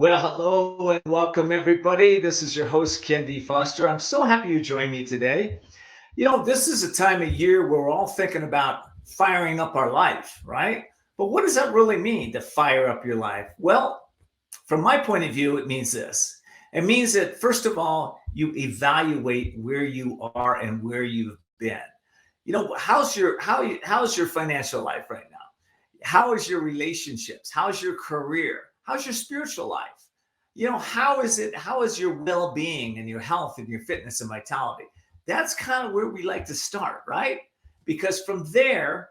Well, hello and welcome, everybody. This is your host, KenDFoster. I'm so happy you joined me today. This is a time of year where we're all thinking about firing up our life, right? But what does that really mean to fire up your life? Well, from my point of view, it means this. It means that, first of all, you evaluate where you are and where you've been. How's your financial life right now? How is your relationships? How's your career? How's your spiritual life? How is your well-being and your health and your fitness and vitality? That's kind of where we like to start, right? Because from there,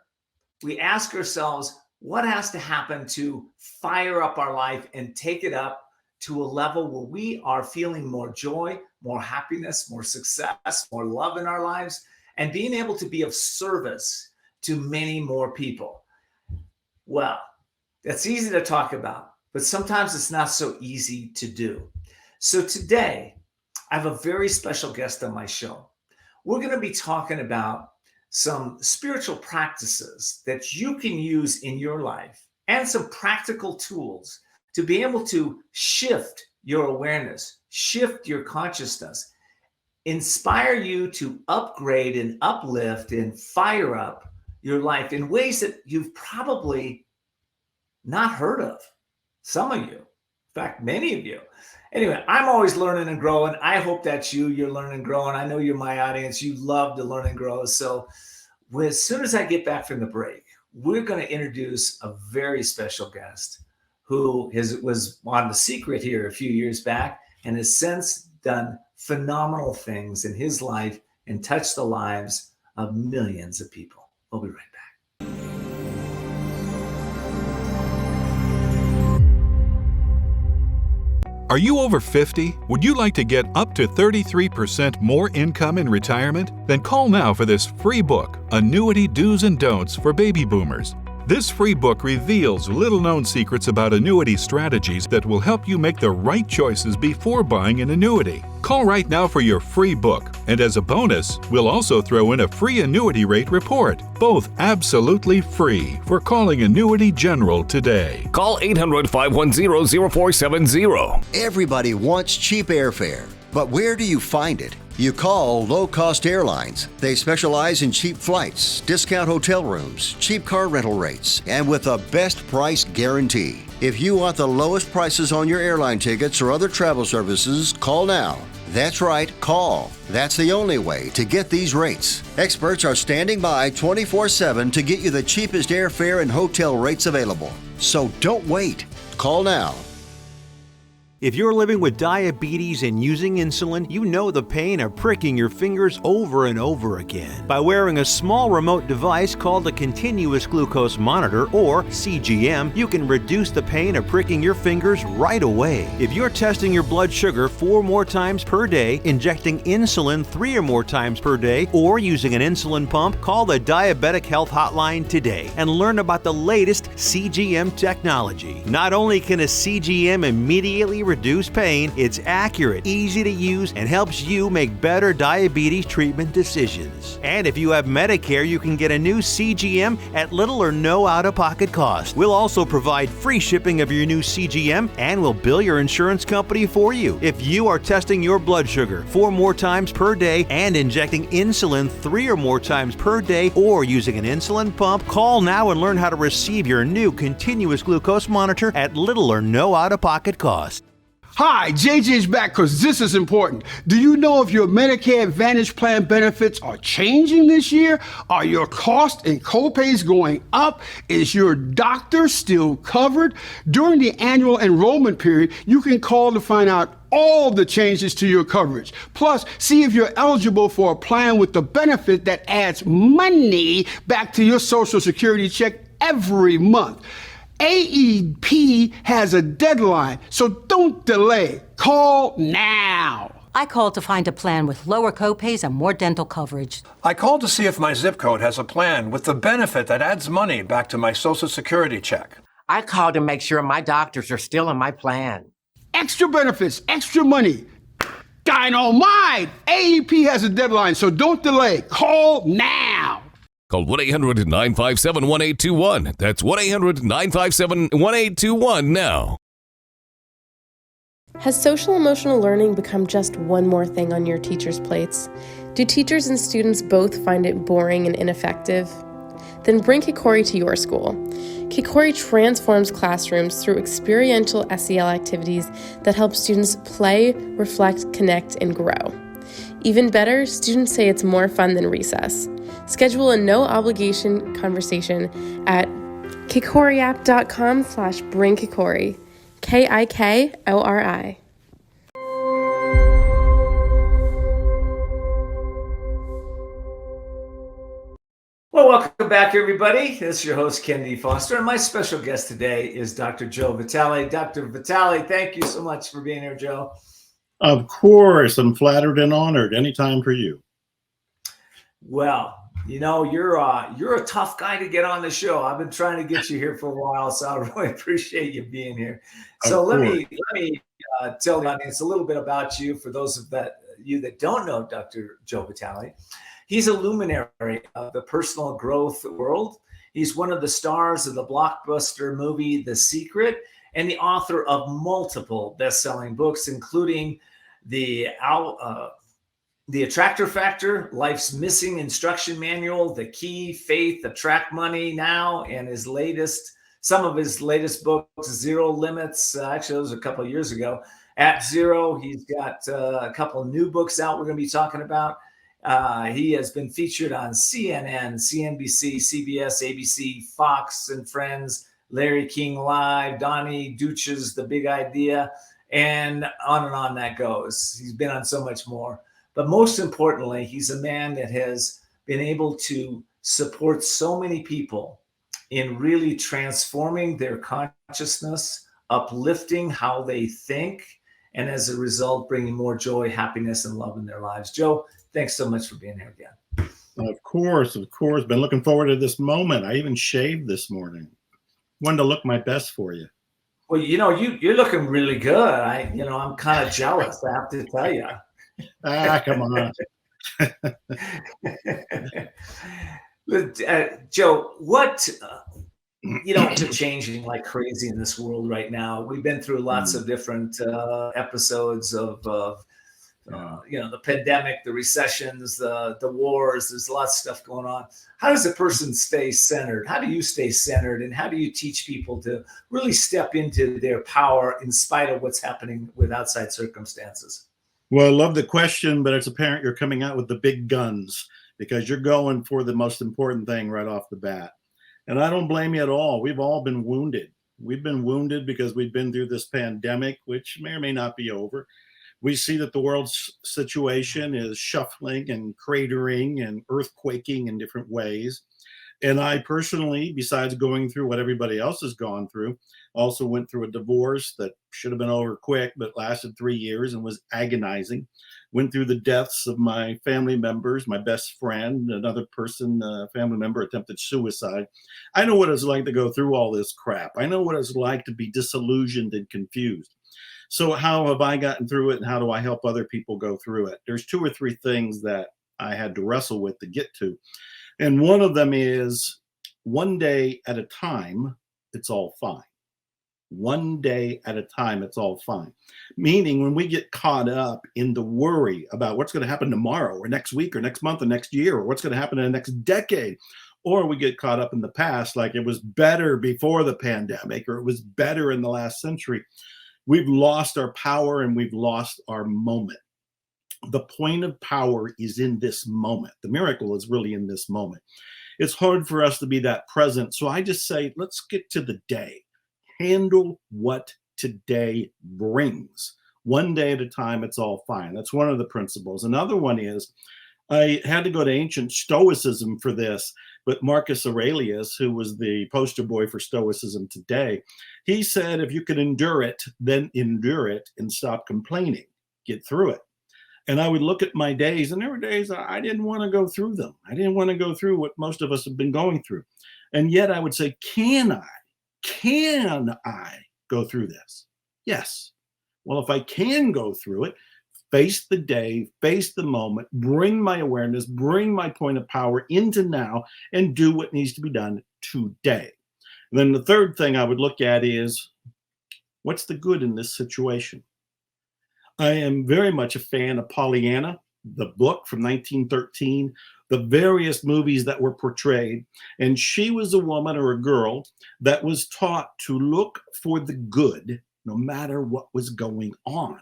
we ask ourselves, what has to happen to fire up our life and take it up to a level where we are feeling more joy, more happiness, more success, more love in our lives, and being able to be of service to many more people. Well, that's easy to talk about, but sometimes it's not so easy to do. So today, I have a very special guest on my show. We're going to be talking about some spiritual practices that you can use in your life and some practical tools to be able to shift your awareness, shift your consciousness, inspire you to upgrade and uplift and fire up your life in ways that you've probably not heard of. Some of you, in fact, many of you. Anyway, I'm always learning and growing. I hope that's you. You're learning and growing. I know you're my audience. You love to learn and grow. So as soon as I get back from the break, we're going to introduce a very special guest who was on The Secret here a few years back and has since done phenomenal things in his life and touched the lives of millions of people. We'll be right back. Are you over 50? Would you like to get up to 33% more income in retirement? Then call now for this free book, Annuity Do's and Don'ts for Baby Boomers. This free book reveals little-known secrets about annuity strategies that will help you make the right choices before buying an annuity. Call right now for your free book, and as a bonus, we'll also throw in a free annuity rate report. Both absolutely free for calling Annuity General today. Call 800-510-0470. Everybody wants cheap airfare, but where do you find it? You call low-cost airlines. They specialize in cheap flights, discount hotel rooms, cheap car rental rates, and with a best price guarantee. If you want the lowest prices on your airline tickets or other travel services, call now. That's right, call. That's the only way to get these rates. Experts are standing by 24/7 to get you the cheapest airfare and hotel rates available. So don't wait. Call now. If you're living with diabetes and using insulin, you know the pain of pricking your fingers over and over again. By wearing a small remote device called a continuous glucose monitor, or CGM, you can reduce the pain of pricking your fingers right away. If you're testing your blood sugar 4 more times per day, injecting insulin 3 or more times per day, or using an insulin pump, call the Diabetic Health Hotline today and learn about the latest CGM technology. Not only can a CGM immediately reduce pain, it's accurate, easy to use, and helps you make better diabetes treatment decisions. And if you have Medicare, you can get a new CGM at little or no out-of-pocket cost. We'll also provide free shipping of your new CGM, and we'll bill your insurance company for you. If you are testing your blood sugar 4 more times per day and injecting insulin 3 or more times per day, or using an insulin pump, call now and learn how to receive your new continuous glucose monitor at little or no out-of-pocket cost. Hi, JJ's back because this is important. Do you know if your Medicare Advantage plan benefits are changing this year? Are your costs and copays going up? Is your doctor still covered? During the annual enrollment period, you can call to find out all the changes to your coverage. Plus, see if you're eligible for a plan with the benefit that adds money back to your Social Security check every month. AEP has a deadline, so don't delay. Call now. I called to find a plan with lower copays and more dental coverage. I called to see if my zip code has a plan with the benefit that adds money back to my Social Security check. I called to make sure my doctors are still in my plan. Extra benefits, extra money. Dynamite! AEP has a deadline, so don't delay. Call now. Call 1-800-957-1821. That's 1-800-957-1821 now. Has social emotional learning become just one more thing on your teachers' plates? Do teachers and students both find it boring and ineffective? Then bring Kikori to your school. Kikori transforms classrooms through experiential SEL activities that help students play, reflect, connect, and grow. Even better, students say it's more fun than recess. Schedule a no-obligation conversation at kikoriapp.com/bringkikori. KIKORI. Well, welcome back, everybody. This is your host, KenDFoster, and my special guest today is Dr. Joe Vitale. Dr. Vitale, thank you so much for being here, Joe. Of course, I'm flattered and honored. Anytime for you. Well, you're a tough guy to get on the show. I've been trying to get you here for a while, so I really appreciate you being here. So let me tell the audience a little bit about you. For those of you that don't know Dr. Joe Vitale, he's a luminary of the personal growth world. He's one of the stars of the blockbuster movie The Secret, and the author of multiple best-selling books, including The Attractor Factor, Life's Missing Instruction Manual, The Key, Faith, Attract Money Now, and some of his latest books, Zero Limits. Actually, those was a couple of years ago. At Zero, he's got a couple of new books out we're going to be talking about. He has been featured on CNN, CNBC, CBS, ABC, Fox and Friends, Larry King Live, Donnie Duch's The Big Idea, and on that goes. He's been on so much more. But most importantly, he's a man that has been able to support so many people in really transforming their consciousness, uplifting how they think, and as a result, bringing more joy, happiness, and love in their lives. Joe, thanks so much for being here again. Of course. Been looking forward to this moment. I even shaved this morning. Wanted to look my best for you. Well, you're looking really good. I'm kind of jealous, I have to tell you. Come on. Joe, what are changing like crazy in this world right now? We've been through lots of different episodes of the pandemic, the recessions, the wars. There's lots of stuff going on. How does a person stay centered? How do you stay centered? And how do you teach people to really step into their power in spite of what's happening with outside circumstances? Well, I love the question, but it's apparent you're coming out with the big guns because you're going for the most important thing right off the bat. And I don't blame you at all. We've all been wounded. We've been wounded because we've been through this pandemic, which may or may not be over. We see that the world's situation is shuffling and cratering and earthquaking in different ways. And I personally, besides going through what everybody else has gone through, also went through a divorce that should have been over quick, but lasted 3 years and was agonizing. Went through the deaths of my family members, my best friend, another person, family member attempted suicide. I know what it's like to go through all this crap. I know what it's like to be disillusioned and confused. So how have I gotten through it, and how do I help other people go through it? There's 2 or 3 things that I had to wrestle with to get to. And one of them is one day at a time, it's all fine. One day at a time, it's all fine. Meaning when we get caught up in the worry about what's going to happen tomorrow or next week or next month or next year or what's going to happen in the next decade, or we get caught up in the past like it was better before the pandemic or it was better in the last century, we've lost our power and we've lost our moment. The point of power is in this moment. The miracle is really in this moment. It's hard for us to be that present. So I just say, let's get to the day. Handle what today brings. One day at a time, it's all fine. That's one of the principles. Another one is, I had to go to ancient Stoicism for this, but Marcus Aurelius, who was the poster boy for Stoicism today, he said, if you can endure it, then endure it and stop complaining. Get through it. And I would look at my days, and there were days I didn't want to go through them. I didn't want to go through what most of us have been going through. And yet I would say, can I go through this? Yes. Well, if I can go through it, face the day, face the moment, bring my awareness, bring my point of power into now, and do what needs to be done today. And then the third thing I would look at is, what's the good in this situation? I am very much a fan of Pollyanna, the book from 1913, the various movies that were portrayed. And she was a woman or a girl that was taught to look for the good no matter what was going on.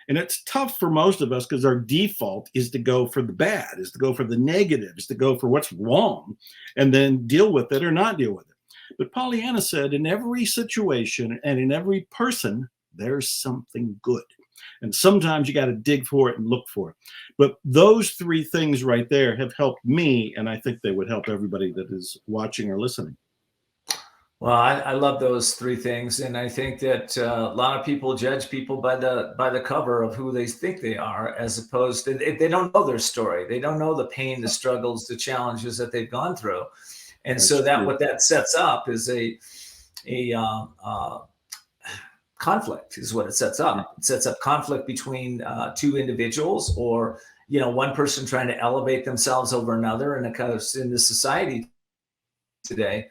And it's tough for most of us because our default is to go for the bad, is to go for the negative, is to go for what's wrong and then deal with it or not deal with it. But Pollyanna said, in every situation and in every person, there's something good. And sometimes you got to dig for it and look for it. But those three things right there have helped me, and I think they would help everybody that is watching or listening. Well, I love those three things, and I think that a lot of people judge people by the cover of who they think they are, as opposed to they don't know their story. They don't know the pain, the struggles, the challenges that they've gone through, and that's so that true. What that sets up is a conflict. Is what it sets up. It sets up conflict between two individuals, or one person trying to elevate themselves over another, and in the society today.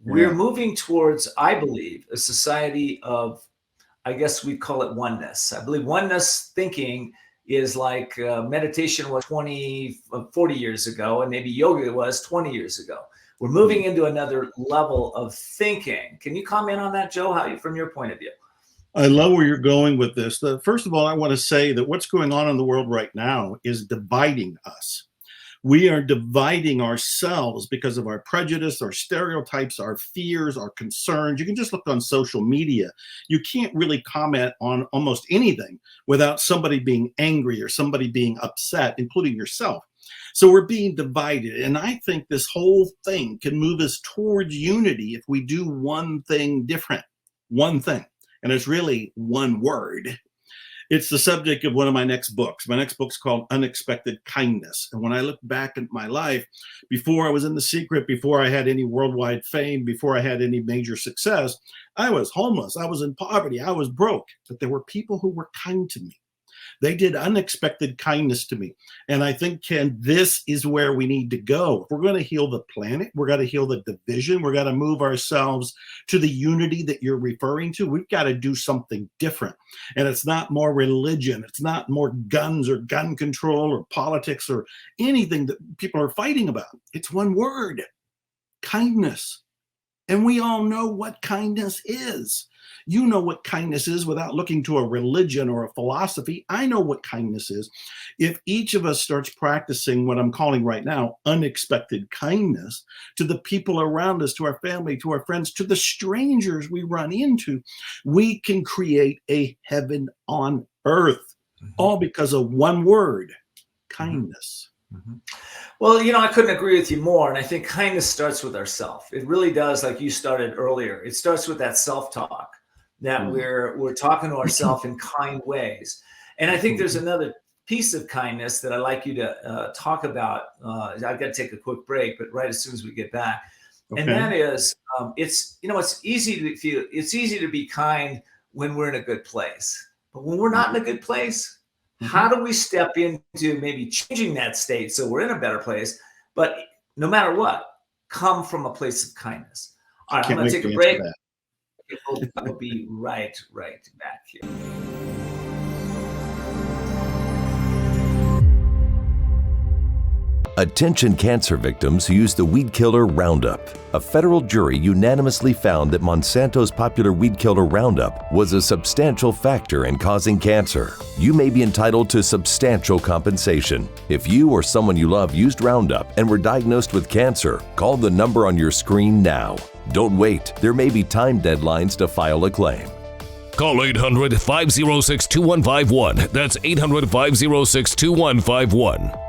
We're moving towards, I believe, a society of, I guess we call it oneness. I believe oneness thinking is like meditation was 40 years ago, and maybe yoga was 20 years ago. We're moving into another level of thinking. Can you comment on that, Joe, from your point of view? I love where you're going with this. First of all, I want to say that what's going on in the world right now is dividing us. We are dividing ourselves because of our prejudice, our stereotypes, our fears, our concerns. You can just look on social media. You can't really comment on almost anything without somebody being angry or somebody being upset, including yourself. So we're being divided. And I think this whole thing can move us towards unity if we do one thing different, one thing. And it's really one word. It's the subject of one of my next books. My next book's called Unexpected Kindness. And when I look back at my life, before I was in The Secret, before I had any worldwide fame, before I had any major success, I was homeless. I was in poverty. I was broke. But there were people who were kind to me. They did unexpected kindness to me. And I think, Ken, this is where we need to go. If we're going to heal the planet, we're going to heal the division, we're going to move ourselves to the unity that you're referring to. We've got to do something different. And it's not more religion. It's not more guns or gun control or politics or anything that people are fighting about. It's one word: kindness. And we all know what kindness is. You know what kindness is without looking to a religion or a philosophy. I know what kindness is. If each of us starts practicing what I'm calling right now unexpected kindness to the people around us, to our family, to our friends, to the strangers we run into, we can create a heaven on earth, all because of one word: kindness. Mm-hmm. Well, I couldn't agree with you more. And I think kindness starts with ourselves. It really does, like you started earlier. It starts with that self-talk, that we're talking to ourselves in kind ways. And I think there's another piece of kindness that I'd like you to talk about. I've got to take a quick break, but right as soon as we get back. Okay. And that is, it's easy to be kind when we're in a good place. But when we're not in a good place, how do we step into maybe changing that state so we're in a better place, but no matter what, come from a place of kindness? All right, I'm going to take a break. We'll be right back here. Attention cancer victims who use the weed killer Roundup. A federal jury unanimously found that Monsanto's popular weed killer Roundup was a substantial factor in causing cancer. You may be entitled to substantial compensation. If you or someone you love used Roundup and were diagnosed with cancer, call the number on your screen now. Don't wait. There may be time deadlines to file a claim. Call 800-506-2151. That's 800-506-2151.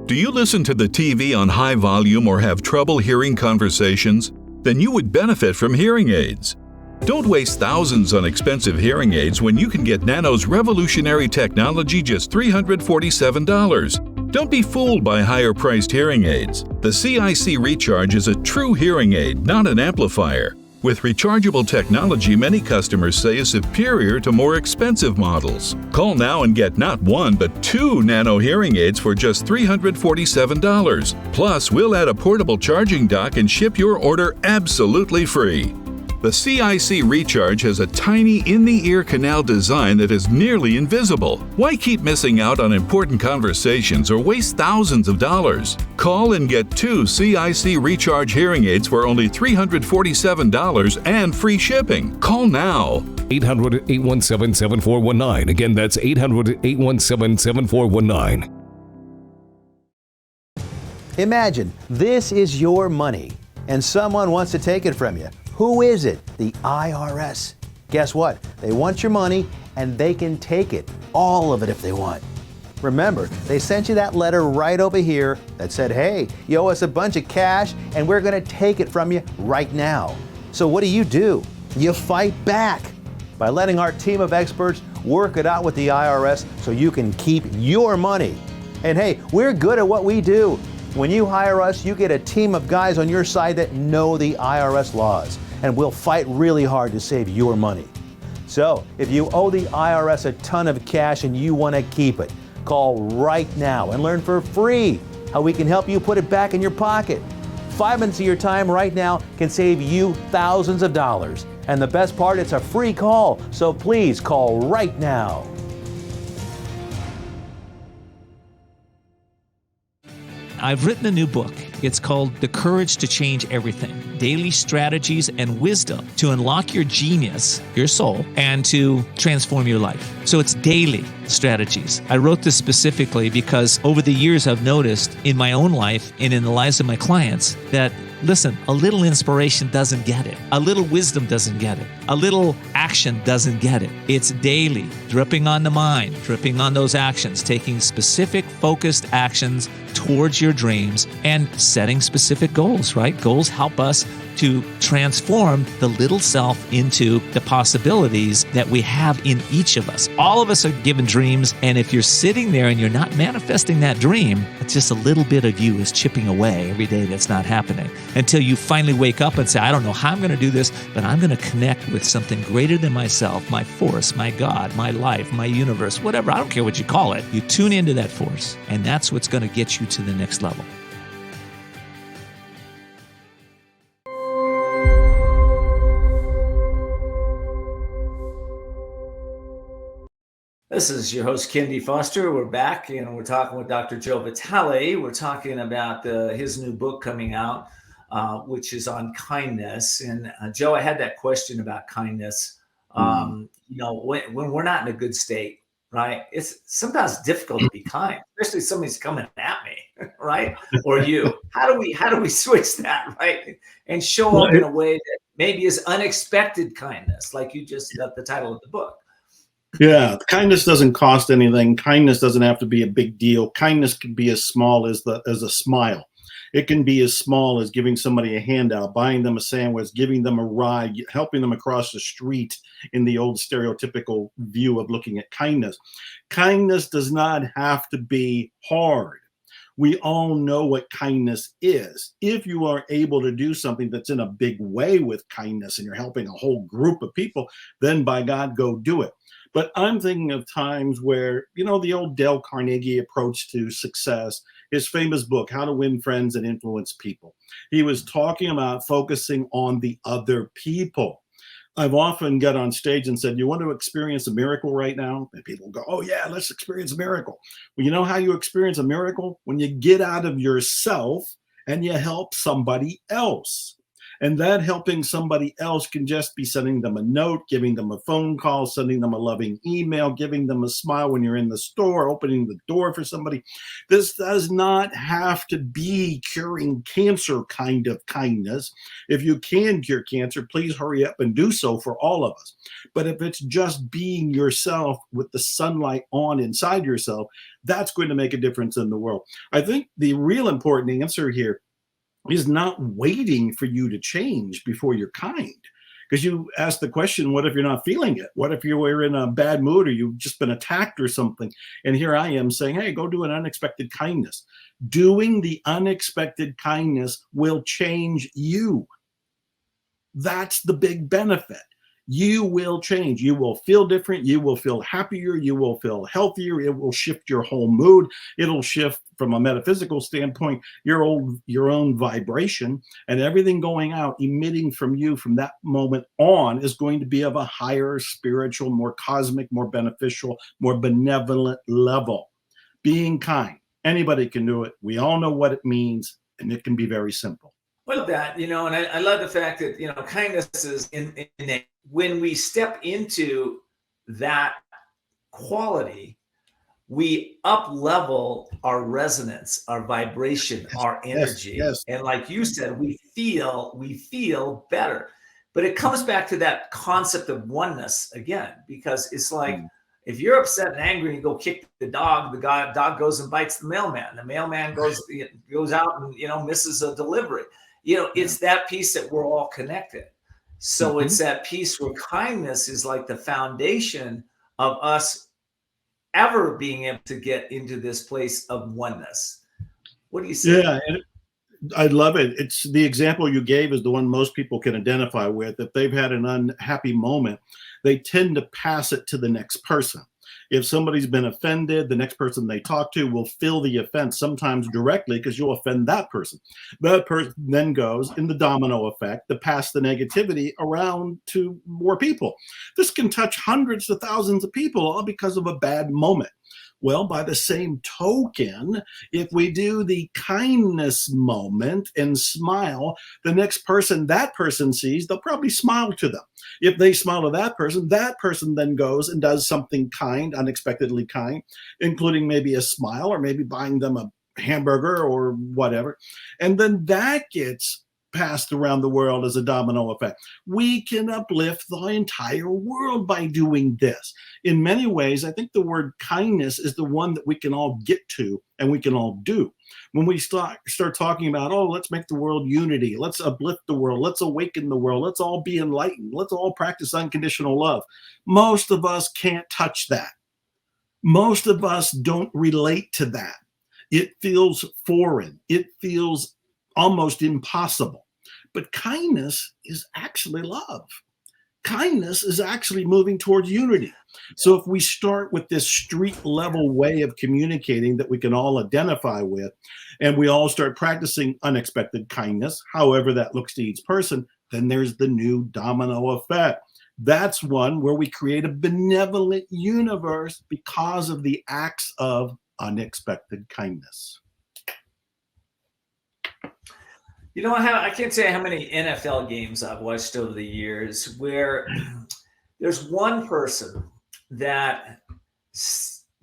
Do you listen to the TV on high volume or have trouble hearing conversations? Then you would benefit from hearing aids. Don't waste thousands on expensive hearing aids when you can get Nano's revolutionary technology just $347. Don't be fooled by higher-priced hearing aids. The CIC Recharge is a true hearing aid, not an amplifier. With rechargeable technology, many customers say is superior to more expensive models. Call now and get not one, but 2 Nano hearing aids for just $347. Plus, we'll add a portable charging dock and ship your order absolutely free. The CIC Recharge has a tiny in-the-ear canal design that is nearly invisible. Why keep missing out on important conversations or waste thousands of dollars? Call and get 2 CIC Recharge hearing aids for only $347 and free shipping. Call now. 800-817-7419. Again, that's 800-817-7419. Imagine this is your money and someone wants to take it from you. Who is it? The IRS. Guess what? They want your money and they can take it, all of it if they want. Remember, they sent you that letter right over here that said, hey, you owe us a bunch of cash and we're going to take it from you right now. So what do? You fight back by letting our team of experts work it out with the IRS so you can keep your money. And hey, we're good at what we do. When you hire us, you get a team of guys on your side that know the IRS laws, and we'll fight really hard to save your money. So, if you owe the IRS a ton of cash and you want to keep it, call right now and learn for free how we can help you put it back in your pocket. 5 minutes of your time right now can save you thousands of dollars. And the best part, it's a free call, so please call right now. I've written a new book. It's called The Courage to Change Everything, Daily Strategies and Wisdom to Unlock Your Genius, your soul, and to transform your life. So it's daily strategies. I wrote this specifically because over the years I've noticed in my own life and in the lives of my clients that, listen, a little inspiration doesn't get it. A little wisdom doesn't get it. A little action doesn't get it. It's daily, dripping on the mind, dripping on those actions, taking specific focused actions towards your dreams and setting specific goals, right? Goals help us to transform the little self into the possibilities that we have in each of us. All of us are given dreams, and if you're sitting there and you're not manifesting that dream, it's just a little bit of you is chipping away every day that's not happening until you finally wake up and say, I don't know how I'm going to do this, but I'm going to connect with something greater than myself, my force, my God, my life, my universe, whatever. I don't care what you call it. You tune into that force, and that's what's going to get you to the next level. This is your host, KenDFoster. We're back and we're talking with Dr. Joe Vitale. We're talking about his new book coming out, which is on kindness. And Joe, I had that question about kindness. When we're not in a good state, right? It's sometimes difficult to be kind, especially if somebody's coming at me, right? Or you. How do we switch that, right? And show up in a way that maybe is unexpected kindness, like you just got the title of the book. Yeah, kindness doesn't cost anything. Kindness doesn't have to be a big deal. Kindness can be as small as a smile. It can be as small as giving somebody a handout, buying them a sandwich, giving them a ride, helping them across the street in the old stereotypical view of looking at kindness. Kindness does not have to be hard. We all know what kindness is. If you are able to do something that's in a big way with kindness and you're helping a whole group of people, then by God, go do it. But I'm thinking of times where, the old Dale Carnegie approach to success, his famous book, How to Win Friends and Influence People. He was talking about focusing on the other people. I've often got on stage and said, you want to experience a miracle right now? And people go, oh yeah, let's experience a miracle. Well, you know how you experience a miracle? When you get out of yourself and you help somebody else. And that helping somebody else can just be sending them a note, giving them a phone call, sending them a loving email, giving them a smile when you're in the store, opening the door for somebody. This does not have to be curing cancer kind of kindness. If you can cure cancer, please hurry up and do so for all of us. But if it's just being yourself with the sunlight on inside yourself, that's going to make a difference in the world. I think the real important answer here is not waiting for you to change before you're kind. Because you ask the question, what if you're not feeling it? What if you were in a bad mood or you've just been attacked or something? And here I am saying, hey, go do an unexpected kindness. Doing the unexpected kindness will change you. That's the big benefit. you will change. You will feel different. You will feel happier. You will feel healthier. It will shift your whole mood. It'll shift, from a metaphysical standpoint, your own vibration, and everything going out, emitting from you from that moment on, is going to be of a higher spiritual, more cosmic, more beneficial, more benevolent level. Being kind. Anybody can do it. We all know what it means, and it can be very simple. I love that, and I love the fact that, kindness is in when we step into that quality, we up level our resonance, our vibration, our energy. Yes. And like you said, we feel better. But it comes back to that concept of oneness again, because it's like, if you're upset and angry and you go kick the dog goes and bites the mailman. The mailman goes out and, misses a delivery. It's that piece that we're all connected. So it's that piece where kindness is like the foundation of us ever being able to get into this place of oneness. What do you say? Yeah, and I love it. It's the example you gave is the one most people can identify with. If they've had an unhappy moment, they tend to pass it to the next person. If somebody's been offended, the next person they talk to will feel the offense, sometimes directly, because you'll offend that person. That person then goes in the domino effect to pass the negativity around to more people. This can touch hundreds of thousands of people, all because of a bad moment. Well, by the same token, if we do the kindness moment and smile, the next person that person sees, they'll probably smile to them. If they smile to that person then goes and does something kind, unexpectedly kind, including maybe a smile or maybe buying them a hamburger or whatever. And then that gets passed around the world as a domino effect. We can uplift the entire world by doing this. In many ways, I think the word kindness is the one that we can all get to and we can all do. When we start talking about, let's make the world unity, let's uplift the world, let's awaken the world, let's all be enlightened, let's all practice unconditional love. Most of us can't touch that. Most of us don't relate to that. It feels foreign. It feels almost impossible. But kindness is actually love. Kindness is actually moving towards unity. So if we start with this street level way of communicating that we can all identify with, and we all start practicing unexpected kindness, however that looks to each person, then there's the new domino effect. That's one where we create a benevolent universe because of the acts of unexpected kindness. I can't say how many NFL games I've watched over the years where there's one person that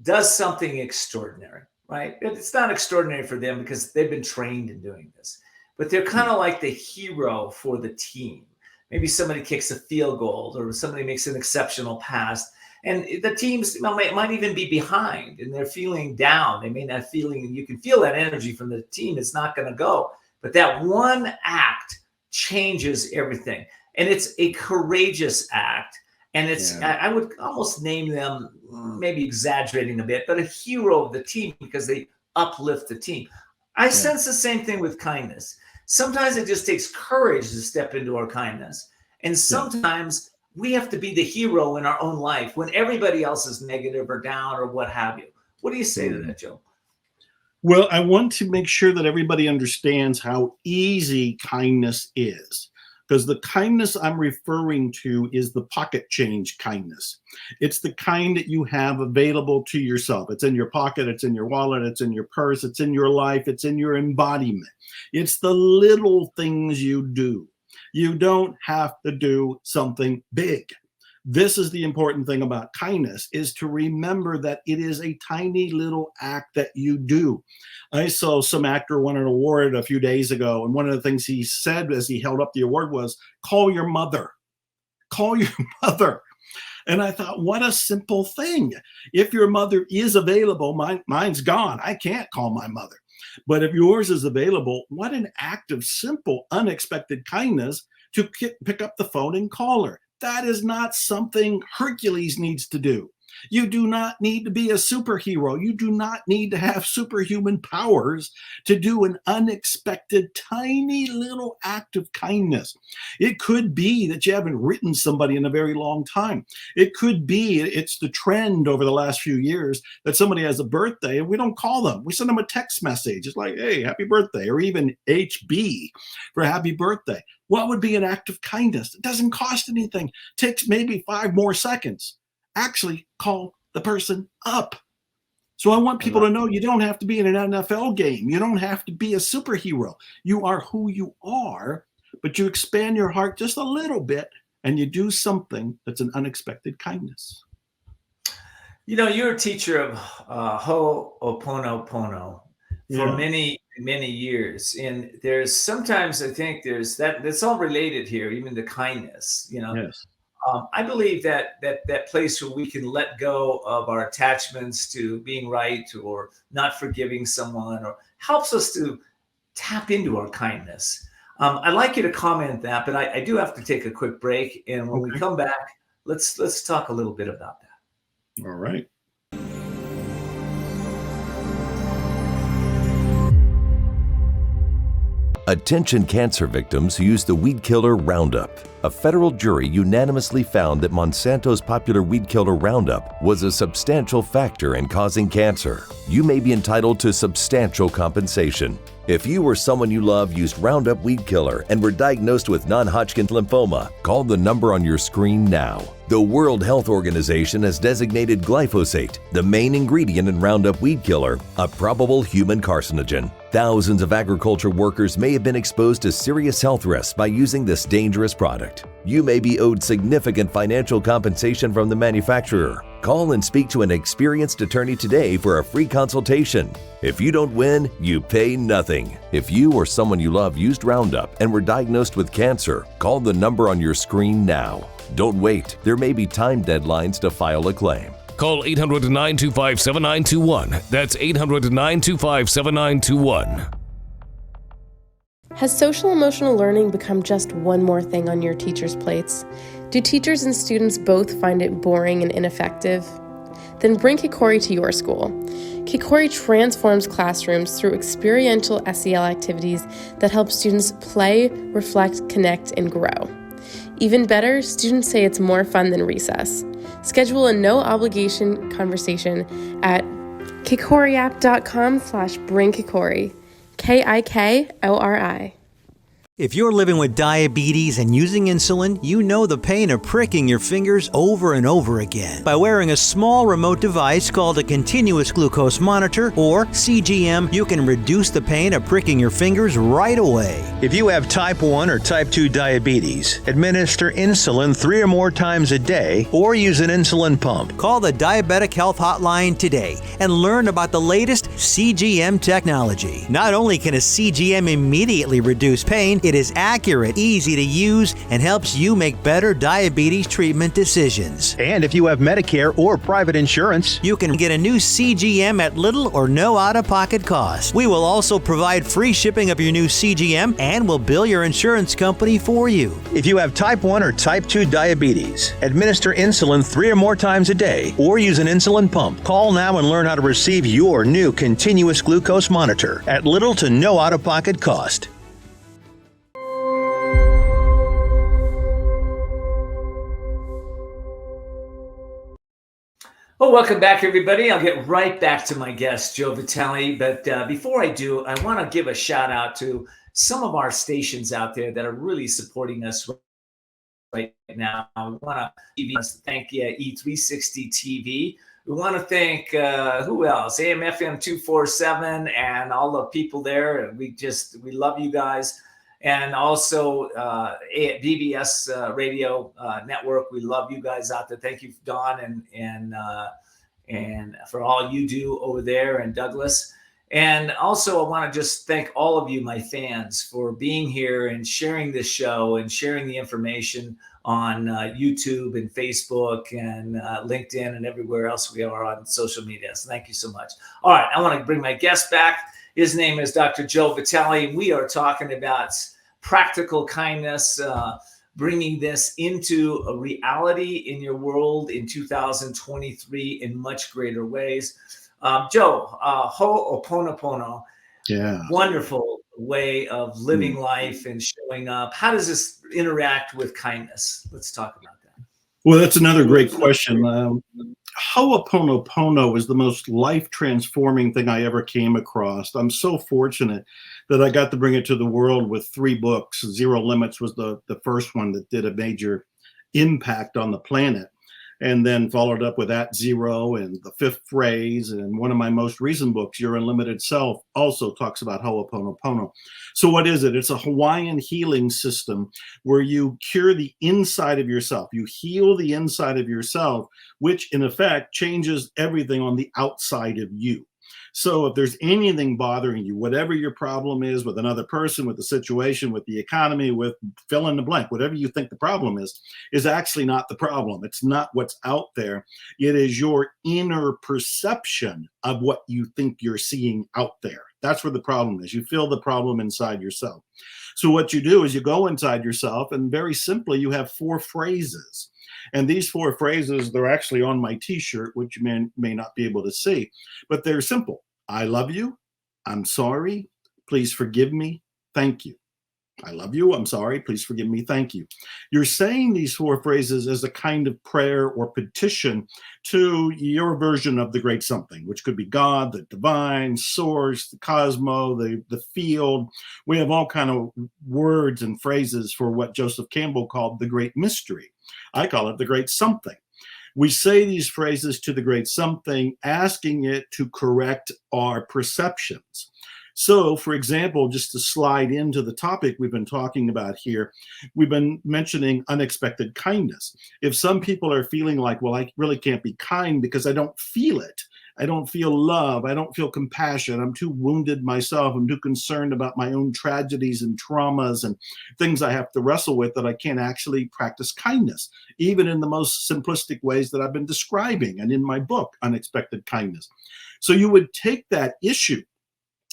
does something extraordinary, right? It's not extraordinary for them because they've been trained in doing this, but they're kind of like the hero for the team. Maybe somebody kicks a field goal or somebody makes an exceptional pass, and the teams might even be behind and they're feeling down. They may not feeling, you can feel that energy from the team. It's not going to go. But that one act changes everything. And it's a courageous act. And it's, I would almost name them, maybe exaggerating a bit, but a hero of the team because they uplift the team. I sense the same thing with kindness. Sometimes it just takes courage to step into our kindness. And sometimes we have to be the hero in our own life when everybody else is negative or down or what have you. What do you say to that, Joe? Well, I want to make sure that everybody understands how easy kindness is, because the kindness I'm referring to is the pocket change kindness. It's the kind that you have available to yourself. It's in your pocket, it's in your wallet, it's in your purse, it's in your life, it's in your embodiment. It's the little things you do. You don't have to do something big. This is the important thing about kindness, is to remember that it is a tiny little act that you do. I saw some actor won an award a few days ago, and one of the things he said as he held up the award was, call your mother. Call your mother. And I thought, what a simple thing. If your mother is available, mine's gone. I can't call my mother. But if yours is available, what an act of simple, unexpected kindness to pick up the phone and call her. That is not something Hercules needs to do. You do not need to be a superhero. You do not need to have superhuman powers to do an unexpected, tiny little act of kindness. It could be that you haven't written somebody in a very long time. It could be it's the trend over the last few years that somebody has a birthday and we don't call them. We send them a text message. It's like, hey, happy birthday, or even HB for happy birthday. What would be an act of kindness? It doesn't cost anything. Takes maybe 5 more seconds. Actually, call the person up. So I want people to know you don't have to be in an NFL game. You don't have to be a superhero. You are who you are, but you expand your heart just a little bit and you do something that's an unexpected kindness. You know, you're a teacher of Ho'oponopono for many years, and there's sometimes I think there's that's all related here, even to kindness. You know, yes. I believe that place where we can let go of our attachments to being right or not forgiving someone, or helps us to tap into our kindness. I'd like you to comment that, but I do have to take a quick break, and when we come back, let's talk a little bit about that. All right. Attention cancer victims who use the weed killer Roundup. A federal jury unanimously found that Monsanto's popular weed killer Roundup was a substantial factor in causing cancer. You may be entitled to substantial compensation. If you or someone you love used Roundup weed killer and were diagnosed with non-Hodgkin's lymphoma, call the number on your screen now. The World Health Organization has designated glyphosate, the main ingredient in Roundup weed killer, a probable human carcinogen. Thousands of agriculture workers may have been exposed to serious health risks by using this dangerous product. You may be owed significant financial compensation from the manufacturer. Call and speak to an experienced attorney today for a free consultation. If you don't win, you pay nothing. If you or someone you love used Roundup and were diagnosed with cancer, call the number on your screen now. Don't wait. There may be time deadlines to file a claim. Call 800-925-7921. That's 800-925-7921. Has social emotional learning become just one more thing on your teachers' plates? Do teachers and students both find it boring and ineffective? Then bring Kikori to your school. Kikori transforms classrooms through experiential SEL activities that help students play, reflect, connect, and grow. Even better, students say it's more fun than recess. Schedule a no-obligation conversation at kikoriapp.com/bringkikori. KIKORI. If you're living with diabetes and using insulin, you know the pain of pricking your fingers over and over again. By wearing a small remote device called a continuous glucose monitor, or CGM, you can reduce the pain of pricking your fingers right away. If you have type 1 or type 2 diabetes, administer insulin 3 or more times a day, or use an insulin pump. Call the Diabetic Health Hotline today and learn about the latest CGM technology. Not only can a CGM immediately reduce pain, it is accurate, easy to use, and helps you make better diabetes treatment decisions. And if you have Medicare or private insurance, you can get a new CGM at little or no out-of-pocket cost. We will also provide free shipping of your new CGM and will bill your insurance company for you. If you have type 1 or type 2 diabetes, administer insulin 3 or more times a day, or use an insulin pump. Call now and learn how to receive your new continuous glucose monitor at little to no out-of-pocket cost. Well, welcome back, everybody. I'll get right back to my guest, Joe Vitale. But before I do, I want to give a shout out to some of our stations out there that are really supporting us right now. I want to thank E360 TV. We want to thank, who else? AM/FM 247 and all the people there. And we love you guys. And also BBS Radio Network. We love you guys out there. Thank you, Don, and for all you do over there, and Douglas. And also, I want to just thank all of you, my fans, for being here and sharing this show and sharing the information on YouTube and Facebook and LinkedIn and everywhere else we are on social media. So thank you so much. All right, I want to bring my guest back. His name is Dr. Joe Vitale. We are talking about practical kindness. bringing this into a reality in your world in 2023 in much greater ways. Joe, Ho'oponopono, Yeah. wonderful way of living life and showing up. How does this interact with kindness? Let's talk about that. Well, that's another great question. Ho'oponopono is the most life-transforming thing I ever came across. I'm so fortunate that I got to bring it to the world with 3 books. Zero Limits was the first one that did a major impact on the planet, and then followed up with At Zero and The Fifth Phrase. And one of my most recent books, Your Unlimited Self, also talks about Ho'oponopono. So what is it? It's a Hawaiian healing system where you cure the inside of yourself. You heal the inside of yourself, which in effect changes everything on the outside of you. So if there's anything bothering you, whatever your problem is with another person, with the situation, with the economy, with fill in the blank, whatever you think the problem is actually not the problem. It's not what's out there. It is your inner perception of what you think you're seeing out there. That's where the problem is. You feel the problem inside yourself. So what you do is you go inside yourself, and very simply, you have 4 phrases. And these 4 phrases, they're actually on my t-shirt, which you may not be able to see, but they're simple. I love you. I'm sorry. Please forgive me. Thank you. I love you. I'm sorry. Please forgive me. Thank you. You're saying these 4 phrases as a kind of prayer or petition to your version of the great something, which could be God, the divine, source, the cosmos, the field. We have all kind of words and phrases for what Joseph Campbell called the great mystery. I call it the great something. We say these phrases to the great something, asking it to correct our perceptions. So, for example, just to slide into the topic we've been talking about here, we've been mentioning unexpected kindness. If some people are feeling like, well, I really can't be kind because I don't feel it. I don't feel love. I don't feel compassion. I'm too wounded myself. I'm too concerned about my own tragedies and traumas and things I have to wrestle with that I can't actually practice kindness, even in the most simplistic ways that I've been describing and in my book, Unexpected Kindness. So you would take that issue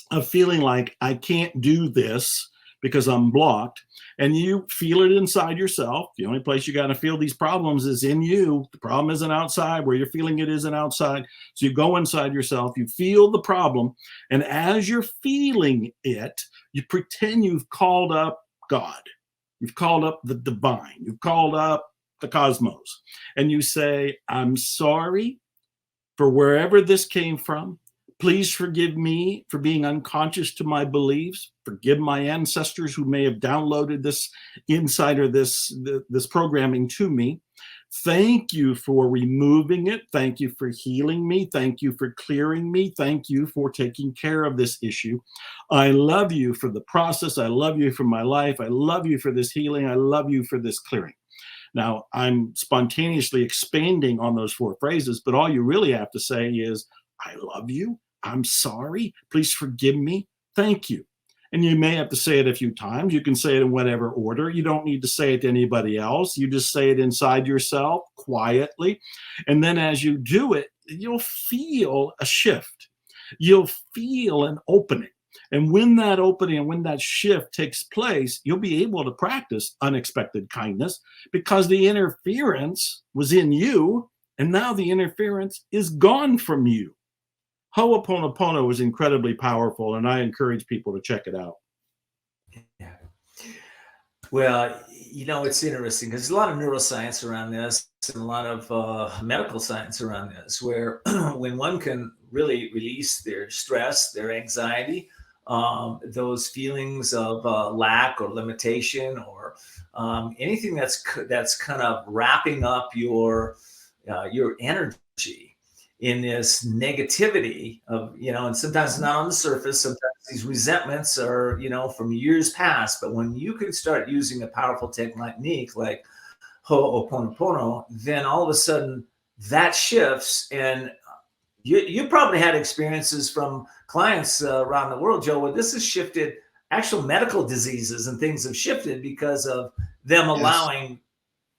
of feeling like I can't do this because I'm blocked, and you feel it inside yourself. The only place you got to feel these problems is in you. The problem isn't outside. Where you're feeling it isn't outside. So you go inside yourself, you feel the problem, and as you're feeling it, you pretend you've called up God. You've called up the divine. You've called up the cosmos. And you say, I'm sorry for wherever this came from. Please forgive me for being unconscious to my beliefs. Forgive my ancestors who may have downloaded this insight or this programming to me. Thank you for removing it. Thank you for healing me. Thank you for clearing me. Thank you for taking care of this issue. I love you for the process. I love you for my life. I love you for this healing. I love you for this clearing. Now, I'm spontaneously expanding on those 4 phrases, but all you really have to say is, I love you. I'm sorry. Please forgive me. Thank you. And you may have to say it a few times. You can say it in whatever order. You don't need to say it to anybody else. You just say it inside yourself quietly. And then as you do it, you'll feel a shift. You'll feel an opening. And when that opening and when that shift takes place, you'll be able to practice unexpected kindness because the interference was in you, and now the interference is gone from you. Ho'oponopono is incredibly powerful, and I encourage people to check it out. Yeah. Well, it's interesting because there's a lot of neuroscience around this and a lot of medical science around this, where when one can really release their stress, their anxiety, those feelings of lack or limitation or anything that's kind of wrapping up your energy in this negativity of, and sometimes not on the surface, sometimes these resentments are, from years past. But when you can start using a powerful technique like Ho'oponopono, then all of a sudden that shifts. And you probably had experiences from clients around the world, Joe, where this has shifted. Actual medical diseases and things have shifted because of them allowing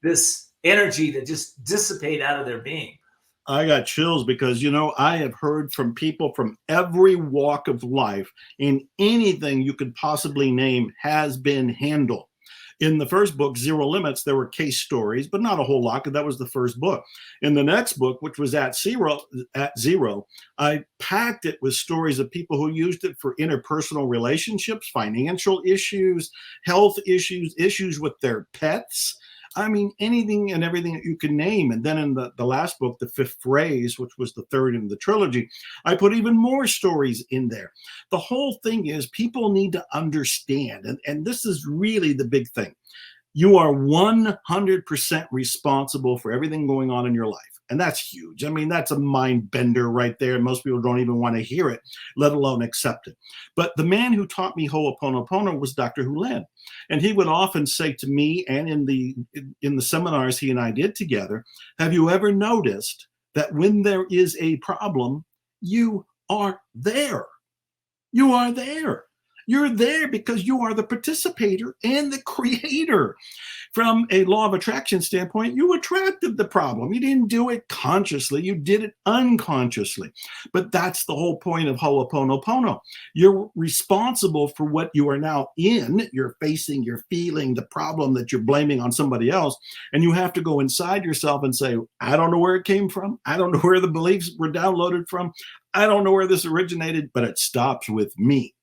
this energy to just dissipate out of their being. I got chills because, I have heard from people from every walk of life, and anything you could possibly name has been handled. In the first book, Zero Limits, there were case stories, but not a whole lot, because that was the first book. In the next book, which was at zero, I packed it with stories of people who used it for interpersonal relationships, financial issues, health issues, issues with their pets. I mean, anything and everything that you can name. And then in the last book, The Fifth Phrase, which was the third in the trilogy, I put even more stories in there. The whole thing is people need to understand, and this is really the big thing. You are 100% responsible for everything going on in your life. And that's huge. I mean, that's a mind bender right there. And most people don't even want to hear it, let alone accept it. But the man who taught me Ho'oponopono was Dr. Hulen. And he would often say to me, and in the seminars he and I did together, have you ever noticed that when there is a problem, you are there? You are there. You're there because you are the participator and the creator. From a law of attraction standpoint, you attracted the problem. You didn't do it consciously. You did it unconsciously. But that's the whole point of Ho'oponopono. You're responsible for what you are now in. You're facing, you're feeling the problem that you're blaming on somebody else. And you have to go inside yourself and say, I don't know where it came from. I don't know where the beliefs were downloaded from. I don't know where this originated, but it stops with me.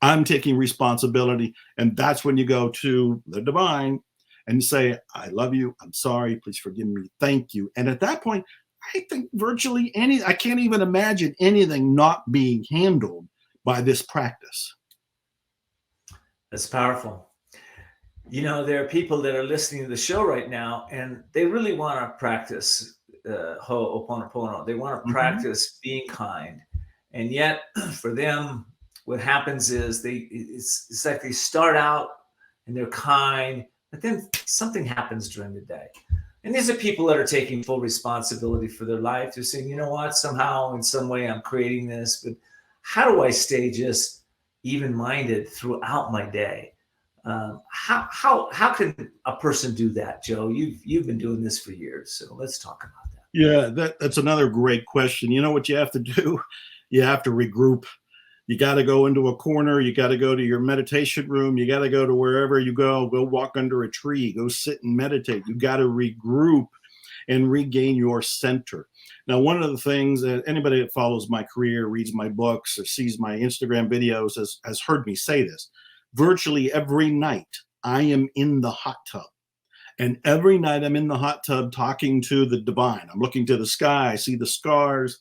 I'm taking responsibility. And that's when you go to the divine and say, I love you. I'm sorry. Please forgive me. Thank you. And at that point, I think virtually I can't even imagine anything not being handled by this practice. That's powerful. You know, there are people that are listening to the show right now, and they really want to practice Ho'oponopono. They want to practice being kind. And yet for them, what happens is it's like they start out and they're kind, but then something happens during the day. And these are people that are taking full responsibility for their life. They're saying, you know what, somehow, in some way, I'm creating this, but how do I stay just even-minded throughout my day? How can a person do that, Joe? You've been doing this for years, so let's talk about that. Yeah, that's another great question. You know what you have to do? You have to regroup. You got to go into a corner. You got to go to your meditation room. You got to go to wherever you go walk under a tree, go sit and meditate. You got to regroup and regain your center. Now, one of the things that anybody that follows my career, reads my books, or sees my Instagram videos has heard me say this. Virtually every night, I am in the hot tub. And every night I'm in the hot tub talking to the divine. I'm looking to the sky. I see the stars.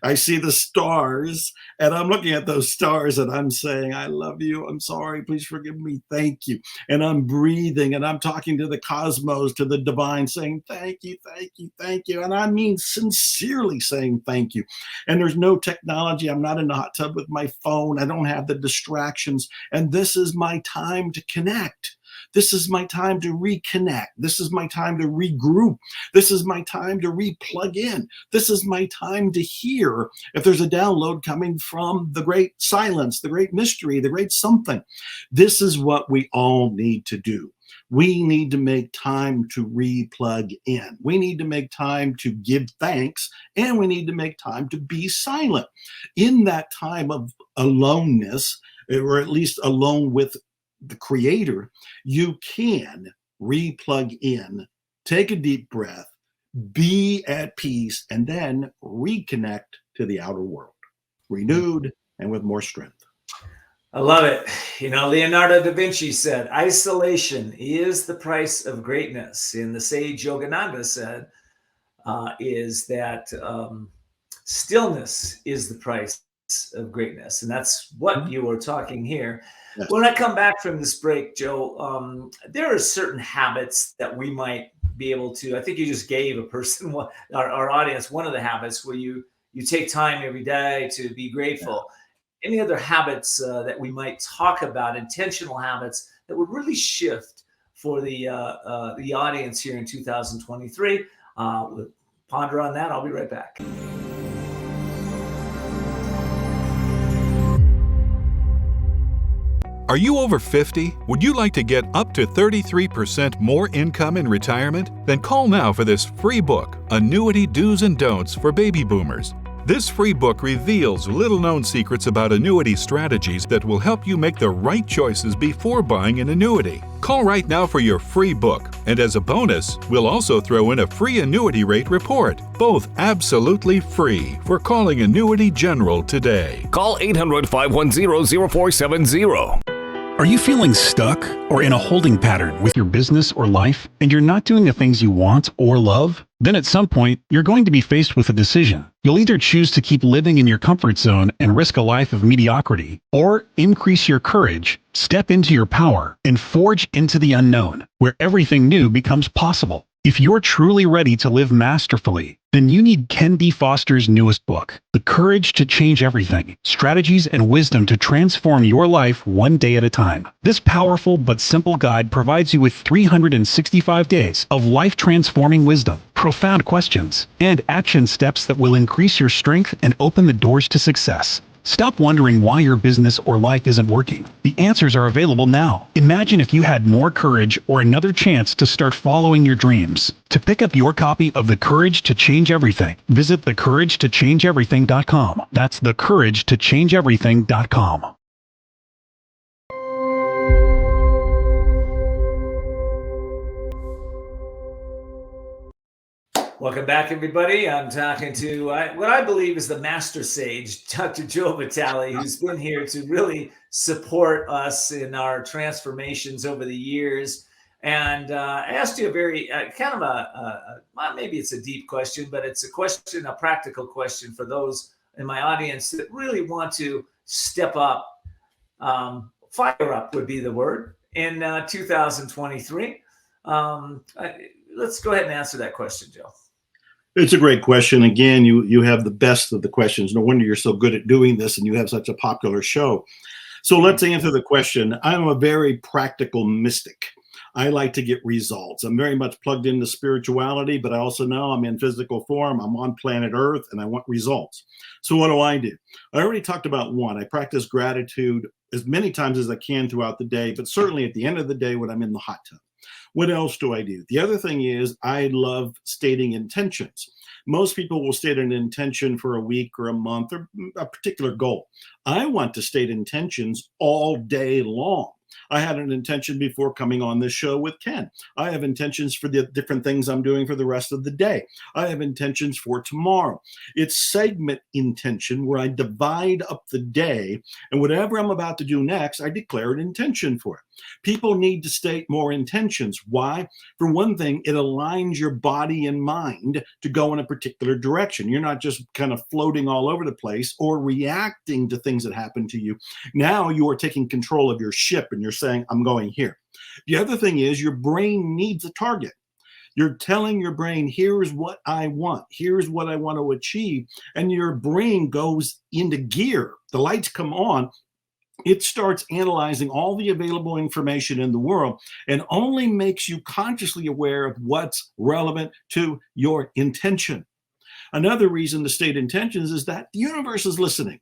I see the stars, and I'm looking at those stars, and I'm saying, I love you. I'm sorry. Please forgive me. Thank you. And I'm breathing, and I'm talking to the cosmos, to the divine, saying, thank you, thank you, thank you. And I mean sincerely saying thank you. And there's no technology. I'm not in the hot tub with my phone. I don't have the distractions. And this is my time to connect. This is my time to reconnect. This is my time to regroup. This is my time to re-plug in. This is my time to hear if there's a download coming from the great silence, the great mystery, the great something. This is what we all need to do. We need to make time to re-plug in. We need to make time to give thanks, and we need to make time to be silent. In that time of aloneness, or at least alone with the creator, you can re-plug in, take a deep breath, be at peace, and then reconnect to the outer world, renewed and with more strength. I love it. You know, Leonardo da Vinci said, isolation is the price of greatness. And the sage Yogananda said, is that stillness is the price of greatness. And that's what you were talking here. Yes. When I come back from this break, Joe, there are certain habits that we might be able to, I think you just gave a person, our audience, one of the habits where you take time every day to be grateful. Yeah. Any other habits that we might talk about, intentional habits that would really shift for the audience here in 2023? We'll ponder on that. I'll be right back. Are you over 50? Would you like to get up to 33% more income in retirement? Then call now for this free book, Annuity Do's and Don'ts for Baby Boomers. This free book reveals little-known secrets about annuity strategies that will help you make the right choices before buying an annuity. Call right now for your free book, and as a bonus, we'll also throw in a free annuity rate report, both absolutely free for calling Annuity General today. Call 800-510-0470. Are you feeling stuck or in a holding pattern with your business or life, and you're not doing the things you want or love? Then at some point, you're going to be faced with a decision. You'll either choose to keep living in your comfort zone and risk a life of mediocrity, or increase your courage, step into your power, and forge into the unknown, where everything new becomes possible. If you're truly ready to live masterfully, then you need KenDFoster's newest book, The Courage to Change Everything, Strategies and Wisdom to Transform Your Life One Day at a Time. This powerful but simple guide provides you with 365 days of life-transforming wisdom, profound questions, and action steps that will increase your strength and open the doors to success. Stop wondering why your business or life isn't working. The answers are available now. Imagine if you had more courage or another chance to start following your dreams. To pick up your copy of The Courage to Change Everything, visit thecouragetochangeeverything.com. That's thecouragetochangeeverything.com. Welcome back, everybody. I'm talking to what I believe is the master sage, Dr. Joe Vitale, who's been here to really support us in our transformations over the years. And I asked you a very kind of maybe it's a deep question, but it's a practical question for those in my audience that really want to step up. Fire up would be the word in 2023. Let's go ahead and answer that question, Joe. It's a great question. Again, you have the best of the questions. No wonder you're so good at doing this and you have such a popular show. So let's answer the question. I'm a very practical mystic. I like to get results. I'm very much plugged into spirituality, but I also know I'm in physical form. I'm on planet Earth and I want results. So what do? I already talked about one. I practice gratitude as many times as I can throughout the day, but certainly at the end of the day when I'm in the hot tub. What else do I do? The other thing is I love stating intentions. Most people will state an intention for a week or a month or a particular goal. I want to state intentions all day long. I had an intention before coming on this show with Ken. I have intentions for the different things I'm doing for the rest of the day. I have intentions for tomorrow. It's segment intention where I divide up the day, and whatever I'm about to do next, I declare an intention for it. People need to state more intentions. Why? For one thing, it aligns your body and mind to go in a particular direction. You're not just kind of floating all over the place or reacting to things that happen to you. Now you are taking control of your ship and you're saying, I'm going here. The other thing is your brain needs a target. You're telling your brain, here's what I want. Here's what I want to achieve. And your brain goes into gear. The lights come on. It starts analyzing all the available information in the world and only makes you consciously aware of what's relevant to your intention. Another reason to state intentions is that the universe is listening.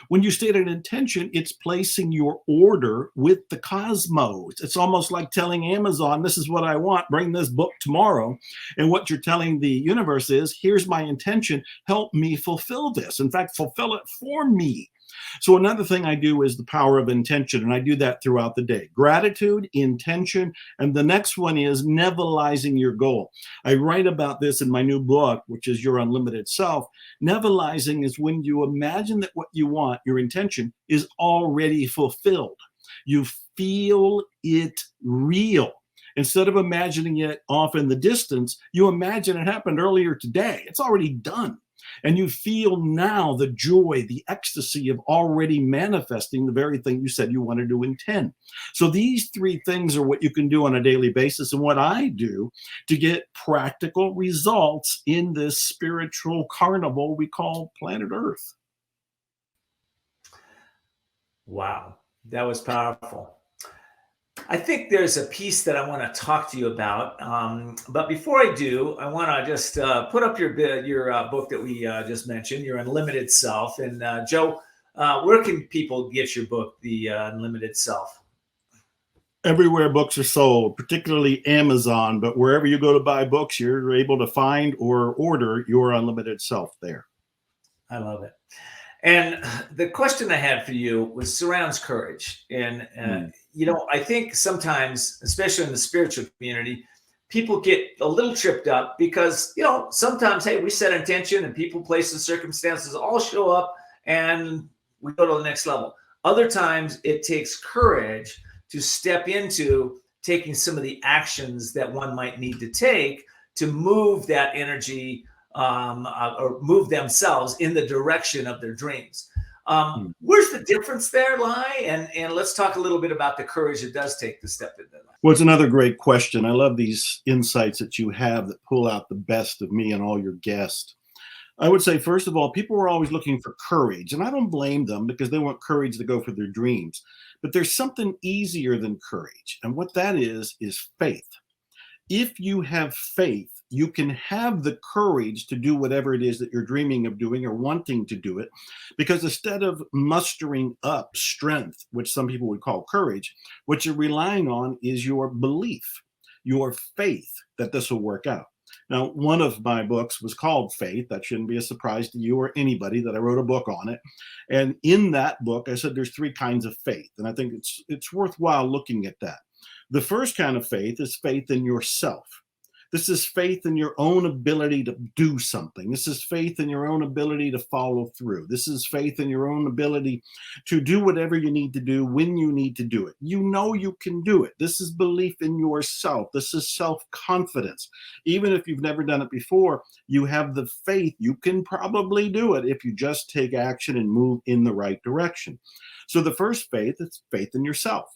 When you state an intention, it's placing your order with the cosmos. It's almost like telling Amazon, this is what I want, bring this book tomorrow. And what you're telling the universe is, here's my intention, help me fulfill this. In fact, fulfill it for me. So another thing I do is the power of intention, and I do that throughout the day. Gratitude, intention, and the next one is nivelizing your goal. I write about this in my new book, which is Your Unlimited Self. Nivelizing is when you imagine that what you want, your intention, is already fulfilled. You feel it real. Instead of imagining it off in the distance, you imagine it happened earlier today. It's already done. And you feel now the joy, the ecstasy of already manifesting the very thing you said you wanted to intend. So these three things are what you can do on a daily basis and what I do to get practical results in this spiritual carnival we call planet Earth. Wow, that was powerful. I think there's a piece that I want to talk to you about, but before I do, I want to just put up your book that we just mentioned, Your Unlimited Self. And Joe, where can people get your book, The Unlimited Self? Everywhere books are sold, particularly Amazon, but wherever you go to buy books, you're able to find or order Your Unlimited Self there. I love it. And the question I had for you was surrounds courage. And, I think sometimes, especially in the spiritual community, people get a little tripped up because, sometimes, hey, we set intention and people, places, circumstances all show up and we go to the next level. Other times it takes courage to step into taking some of the actions that one might need to take to move that energy or move themselves in the direction of their dreams. Where's the difference there lie? And let's talk a little bit about the courage it does take to step into that. Well, it's another great question. I love these insights that you have that pull out the best of me and all your guests. I would say, first of all, people were always looking for courage, and I don't blame them because they want courage to go for their dreams. But there's something easier than courage, and what that is faith. If you have faith, you can have the courage to do whatever it is that you're dreaming of doing or wanting to do it, because instead of mustering up strength, which some people would call courage, what you're relying on is your belief, your faith that this will work out. Now, one of my books was called Faith. That shouldn't be a surprise to you or anybody that I wrote a book on it. And in that book, I said there's three kinds of faith. And I think it's worthwhile looking at that. The first kind of faith is faith in yourself. This is faith in your own ability to do something. This is faith in your own ability to follow through. This is faith in your own ability to do whatever you need to do when you need to do it. You know you can do it. This is belief in yourself. This is self-confidence. Even if you've never done it before, you have the faith you can probably do it if you just take action and move in the right direction. So the first faith is faith in yourself.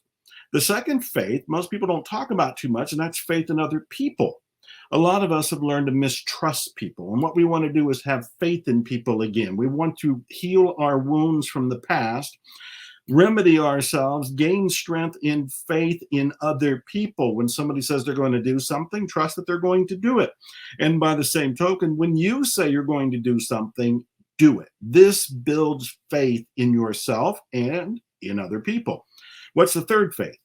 The second faith, most people don't talk about too much, and that's faith in other people. A lot of us have learned to mistrust people. And what we want to do is have faith in people again. We want to heal our wounds from the past, remedy ourselves, gain strength in faith in other people. When somebody says they're going to do something, trust that they're going to do it. And by the same token, when you say you're going to do something, do it. This builds faith in yourself and in other people. What's the third faith?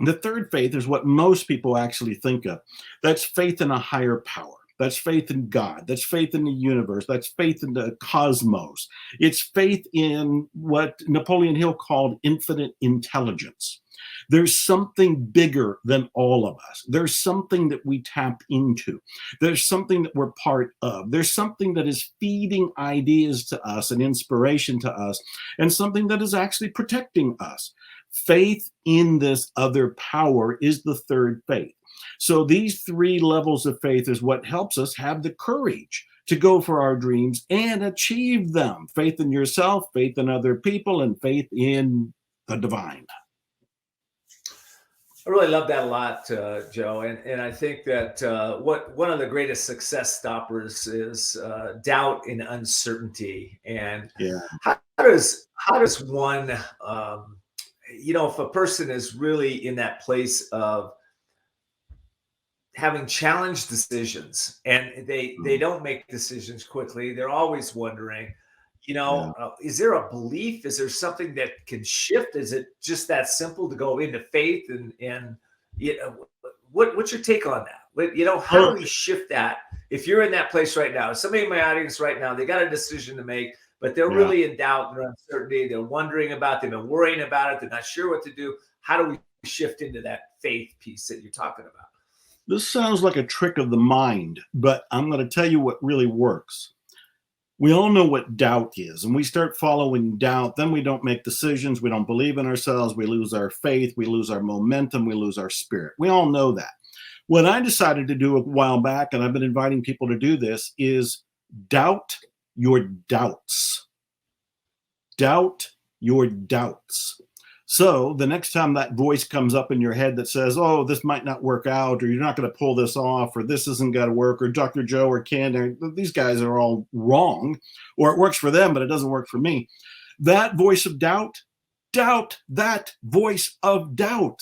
The third faith is what most people actually think of. That's faith in a higher power. That's faith in God. That's faith in the universe. That's faith in the cosmos. It's faith in what Napoleon Hill called infinite intelligence. There's something bigger than all of us. There's something that we tap into. There's something that we're part of. There's something that is feeding ideas to us and inspiration to us, and something that is actually protecting us. Faith in this other power is the third faith. So these three levels of faith is what helps us have the courage to go for our dreams and achieve them. Faith in yourself, faith in other people, and faith in the divine. I really love that a lot, Joe. And I think that one of the greatest success stoppers is doubt and uncertainty. And how does one, if a person is really in that place of having challenged decisions and they don't make decisions quickly, they're always wondering, is there a belief? Is there something that can shift? Is it just that simple to go into faith? And what's your take on that? How do we shift that? If you're in that place right now, somebody in my audience right now, they got a decision to make, but they're really in doubt, they're uncertainty, they're wondering about, they've been worrying about it, they're not sure what to do. How do we shift into that faith piece that you're talking about? This sounds like a trick of the mind, but I'm going to tell you what really works. We all know what doubt is, and we start following doubt, then we don't make decisions, we don't believe in ourselves, we lose our faith, we lose our momentum, we lose our spirit. We all know that. What I decided to do a while back, and I've been inviting people to do this, is doubt your doubts. Doubt your doubts. So the next time that voice comes up in your head that says, oh, this might not work out, or you're not going to pull this off, or this isn't going to work, or Dr. Joe or Ken, these guys are all wrong, or it works for them, but it doesn't work for me. That voice of doubt, doubt that voice of doubt.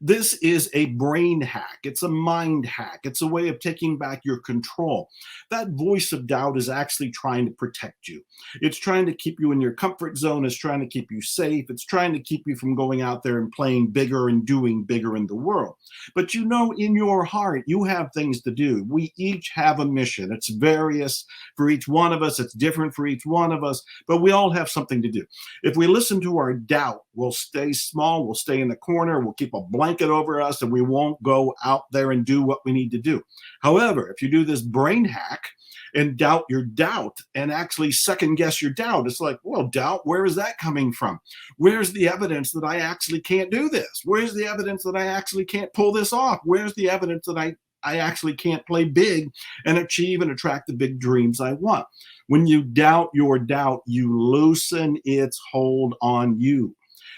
This is a brain hack. It's a mind hack. It's a way of taking back your control. That voice of doubt is actually trying to protect you. It's trying to keep you in your comfort zone. It's trying to keep you safe. It's trying to keep you from going out there and playing bigger and doing bigger in the world. But you know, in your heart, you have things to do. We each have a mission. It's various for each one of us. It's different for each one of us, but we all have something to do. If we listen to our doubt, we'll stay small. We'll stay in the corner. We'll keep a blanket over us, and we won't go out there and do what we need to do. However, if you do this brain hack and doubt your doubt and actually second guess your doubt, it's like, well, doubt, where is that coming from? Where's the evidence that I actually can't do this? Where's the evidence that I actually can't pull this off? Where's the evidence that I actually can't play big and achieve and attract the big dreams I want? When you doubt your doubt, you loosen its hold on you.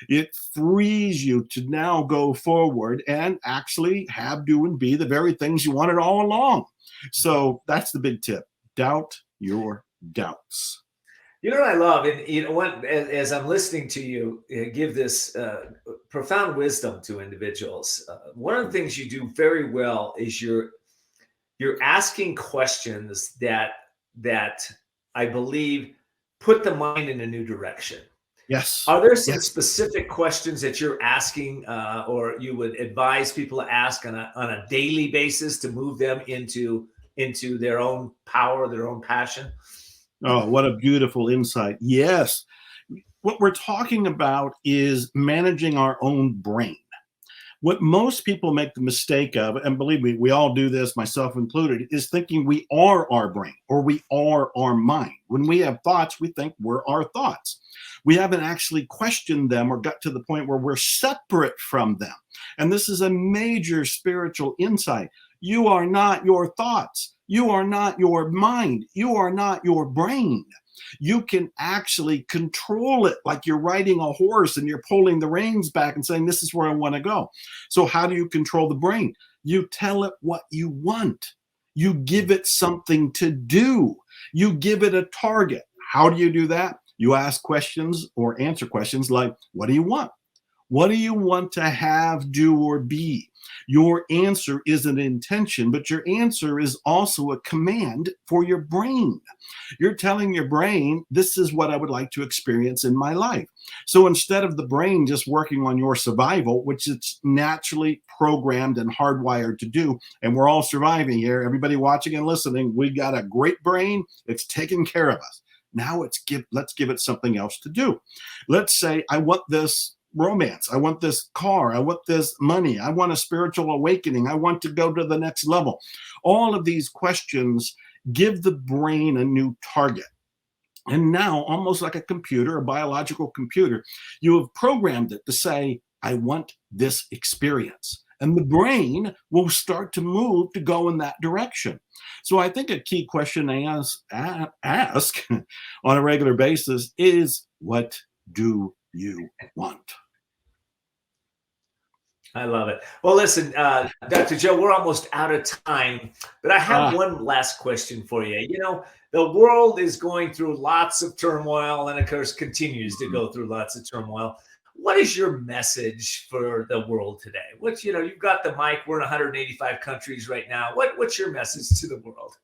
It frees you to now go forward and actually have, do, and be the very things you wanted all along. So that's the big tip. Doubt your doubts. You know what I love, and you know what, as I'm listening to you give this profound wisdom to individuals, one of the things you do very well is you're asking questions that I believe put the mind in a new direction. Yes. Are there some specific questions that you're asking or you would advise people to ask on a daily basis to move them into their own power, their own passion? Oh, what a beautiful insight. Yes. What we're talking about is managing our own brain. What most people make the mistake of, and believe me, we all do this, myself included, is thinking we are our brain or we are our mind. When we have thoughts, we think we're our thoughts. We haven't actually questioned them or got to the point where we're separate from them. And this is a major spiritual insight. You are not your thoughts. You are not your mind. You are not your brain. You can actually control it like you're riding a horse and you're pulling the reins back and saying, this is where I want to go. So how do you control the brain? You tell it what you want. You give it something to do. You give it a target. How do you do that? You ask questions or answer questions like, what do you want? What do you want to have, do, or be? Your answer is an intention, but your answer is also a command for your brain. You're telling your brain, this is what I would like to experience in my life. So instead of the brain just working on your survival, which it's naturally programmed and hardwired to do, and we're all surviving here, everybody watching and listening, we got a great brain. It's taking care of us. Now let's give it something else to do. Let's say, I want this romance. I want this car. I want this money. I want a spiritual awakening. I want to go to the next level. All of these questions give the brain a new target. And now, almost like a computer, a biological computer, you have programmed it to say, I want this experience. And the brain will start to move to go in that direction. So I think a key question I ask on a regular basis is, what do you want? I love it. Well, listen, Dr. Joe, we're almost out of time, but I have one last question for you. You know, the world is going through lots of turmoil and, of course, continues to go through lots of turmoil. What is your message for the world today? What's, you know, you've got the mic. We're in 185 countries right now. What's your message to the world?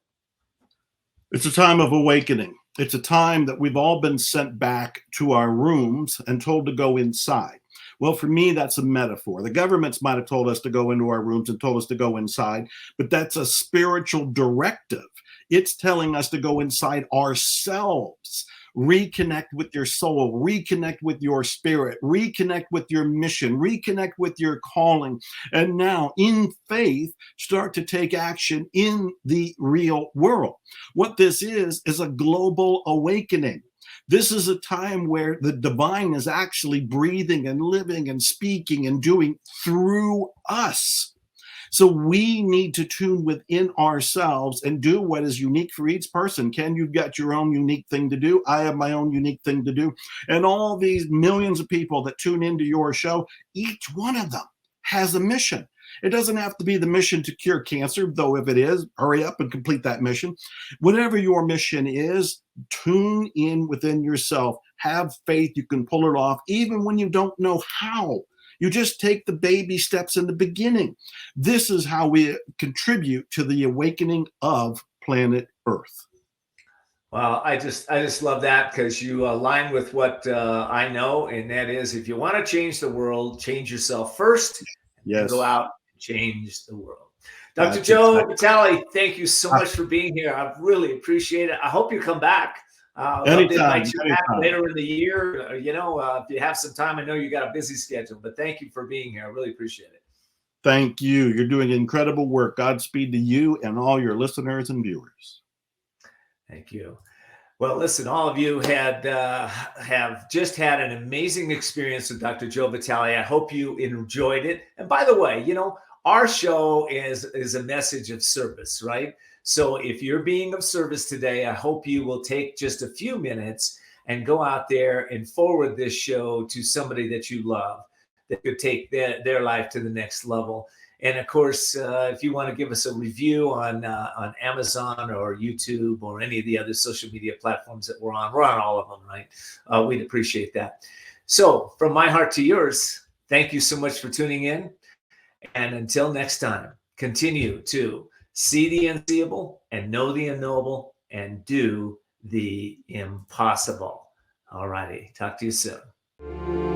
It's a time of awakening. It's a time that we've all been sent back to our rooms and told to go inside. Well, for me, that's a metaphor. The governments might have told us to go into our rooms and told us to go inside, but that's a spiritual directive. It's telling us to go inside ourselves. Reconnect with your soul, reconnect with your spirit, reconnect with your mission, reconnect with your calling. And now, in faith, start to take action in the real world. What this is a global awakening. This is a time where the divine is actually breathing and living and speaking and doing through us. So we need to tune within ourselves and do what is unique for each person. Ken, you've got your own unique thing to do. I have my own unique thing to do. And all these millions of people that tune into your show, each one of them has a mission. It doesn't have to be the mission to cure cancer, though if it is, hurry up and complete that mission. Whatever your mission is, tune in within yourself. Have faith you can pull it off, even when you don't know how. You just take the baby steps in the beginning. This is how we contribute to the awakening of planet Earth. Well, I just love that, because you align with what I know, and that is, if you want to change the world, change yourself first, and go out and change the world. Dr. Joe Vitale, thank you so much for being here. I really appreciate it. I hope you come back. Anytime. Back later in the year. If you have some time, I know you got a busy schedule, but thank you for being here. I really appreciate it. Thank you. You're doing incredible work. Godspeed to you and all your listeners and viewers. Thank you. Well, listen, all of you have just had an amazing experience with Dr. Joe Vitale. I hope you enjoyed it. And by the way, our show is a message of service, right? So if you're being of service today, I hope you will take just a few minutes and go out there and forward this show to somebody that you love, that could take their life to the next level. And of course, if you want to give us a review on Amazon or YouTube or any of the other social media platforms that we're on all of them, right? We'd appreciate that. So from my heart to yours, thank you so much for tuning in. And until next time, continue to see the unseeable and know the unknowable and do the impossible. All righty. Talk to you soon.